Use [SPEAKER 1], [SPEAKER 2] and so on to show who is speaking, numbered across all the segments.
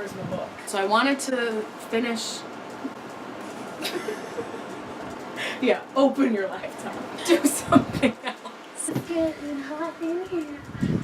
[SPEAKER 1] where's my book? So I wanted to finish... Yeah, open your lifetime. Do something else. It's getting hot in here,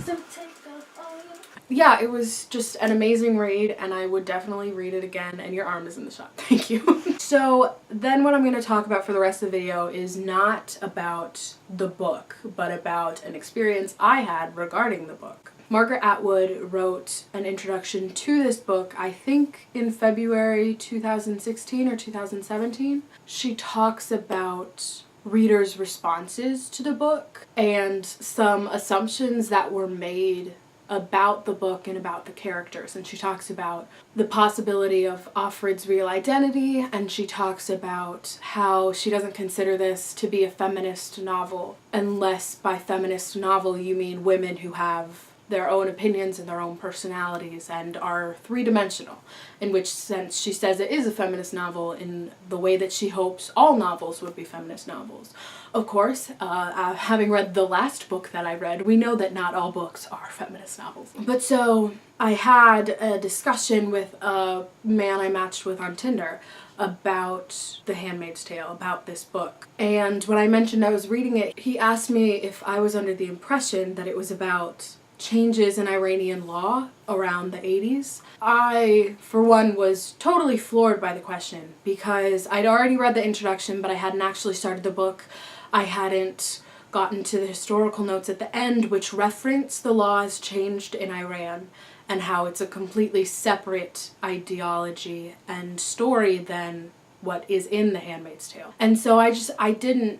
[SPEAKER 1] so take off all your... Yeah, it was just an amazing read, and I would definitely read it again, and your arm is in the shot. Thank you. So then what I'm going to talk about for the rest of the video is not about the book, but about an experience I had regarding the book. Margaret Atwood wrote an introduction to this book, I think in February 2016 or 2017. She talks about readers' responses to the book and some assumptions that were made about the book and about the characters. And she talks about the possibility of Offred's real identity, and she talks about how she doesn't consider this to be a feminist novel, unless by feminist novel you mean women who have their own opinions and their own personalities and are three-dimensional, in which sense she says it is a feminist novel in the way that she hopes all novels would be feminist novels. Of course, having read the last book that I read, we know that not all books are feminist novels. But so I had a discussion with a man I matched with on Tinder about The Handmaid's Tale, about this book. And when I mentioned I was reading it, he asked me if I was under the impression that it was about changes in Iranian law around the 80s. I, for one, was totally floored by the question because I'd already read the introduction, but I hadn't actually started the book. I hadn't gotten to the historical notes at the end, which reference the laws changed in Iran and how it's a completely separate ideology and story than what is in The Handmaid's Tale. And so I didn't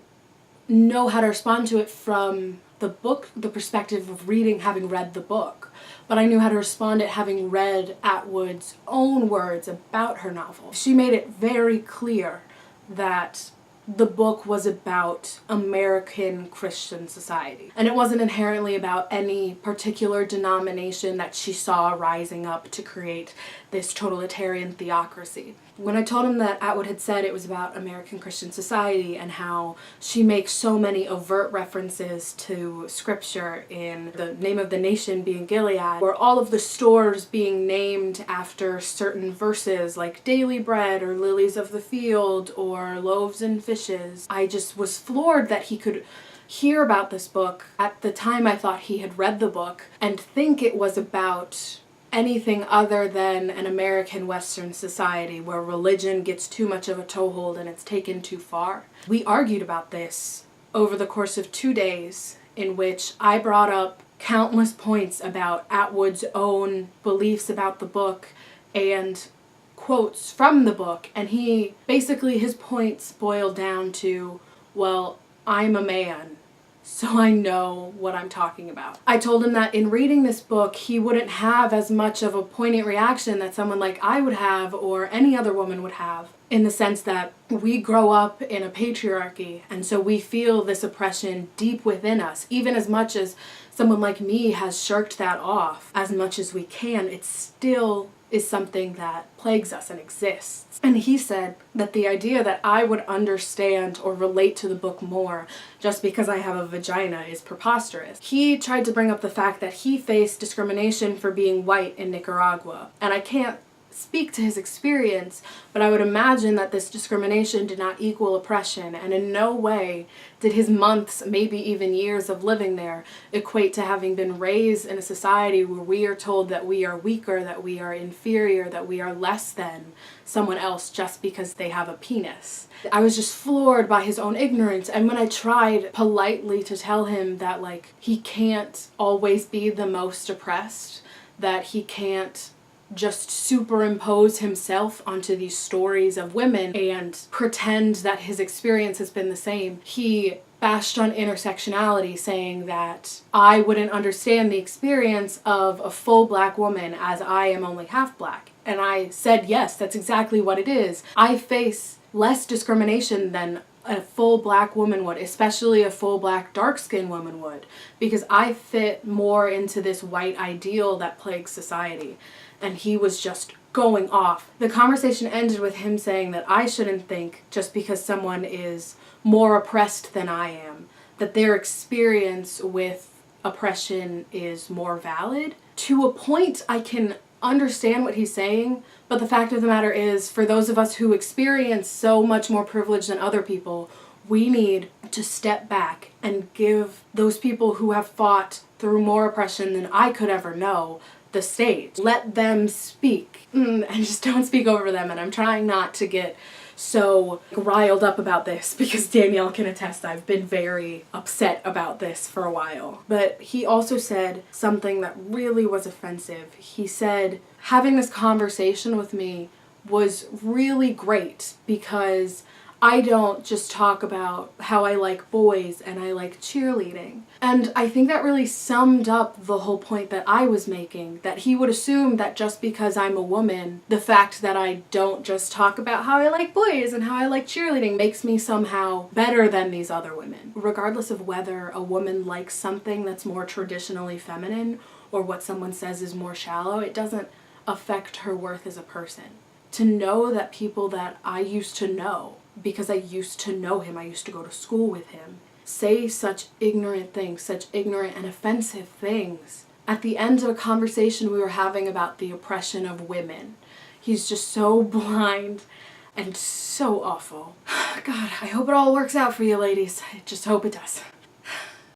[SPEAKER 1] know how to respond to it from the book, the perspective of reading, having read the book, but I knew how to respond to it having read Atwood's own words about her novel. She made it very clear that the book was about American Christian society, and it wasn't inherently about any particular denomination that she saw rising up to create this totalitarian theocracy. When I told him that Atwood had said it was about American Christian society and how she makes so many overt references to scripture in The Name of the Nation being Gilead, or all of the stores being named after certain verses like Daily Bread or Lilies of the Field or Loaves and Fishes, I just was floored that he could hear about this book. At the time I thought he had read the book and think it was about anything other than an American Western society where religion gets too much of a toehold and it's taken too far. We argued about this over the course of 2 days, in which I brought up countless points about Atwood's own beliefs about the book and quotes from the book, and his points boiled down to, well, I'm a man, so I know what I'm talking about. I told him that in reading this book, he wouldn't have as much of a poignant reaction that someone like I would have or any other woman would have, in the sense that we grow up in a patriarchy, and so we feel this oppression deep within us. Even as much as someone like me has shirked that off as much as we can, it still is something that plagues us and exists. And he said that the idea that I would understand or relate to the book more just because I have a vagina is preposterous. He tried to bring up the fact that he faced discrimination for being white in Nicaragua, and I can't speak to his experience, but I would imagine that this discrimination did not equal oppression, and in no way did his months, maybe even years of living there equate to having been raised in a society where we are told that we are weaker, that we are inferior, that we are less than someone else just because they have a penis. I was just floored by his own ignorance, and when I tried politely to tell him that, like, he can't always be the most oppressed, that he can't just superimpose himself onto these stories of women and pretend that his experience has been the same, he bashed on intersectionality, saying that I wouldn't understand the experience of a full black woman as I am only half black. And I said, yes, that's exactly what it is. I face less discrimination than a full black woman would, especially a full black dark-skinned woman would, because I fit more into this white ideal that plagues society. And he was just going off. The conversation ended with him saying that I shouldn't think, just because someone is more oppressed than I am, that their experience with oppression is more valid. To a point, I can understand what he's saying, but the fact of the matter is, for those of us who experience so much more privilege than other people, we need to step back and give those people who have fought through more oppression than I could ever know the stage. Let them speak, and just don't speak over them. And I'm trying not to get so riled up about this because Danielle can attest I've been very upset about this for a while. But he also said something that really was offensive. He said having this conversation with me was really great because I don't just talk about how I like boys and I like cheerleading. And I think that really summed up the whole point that I was making, that he would assume that just because I'm a woman, the fact that I don't just talk about how I like boys and how I like cheerleading makes me somehow better than these other women. Regardless of whether a woman likes something that's more traditionally feminine or what someone says is more shallow, it doesn't affect her worth as a person. To know that people that I used to know, because I used to know him, I used to go to school with him, say such ignorant things, such ignorant and offensive things. At the end of a conversation we were having about the oppression of women. He's just so blind and so awful. God, I hope it all works out for you ladies. I just hope it does.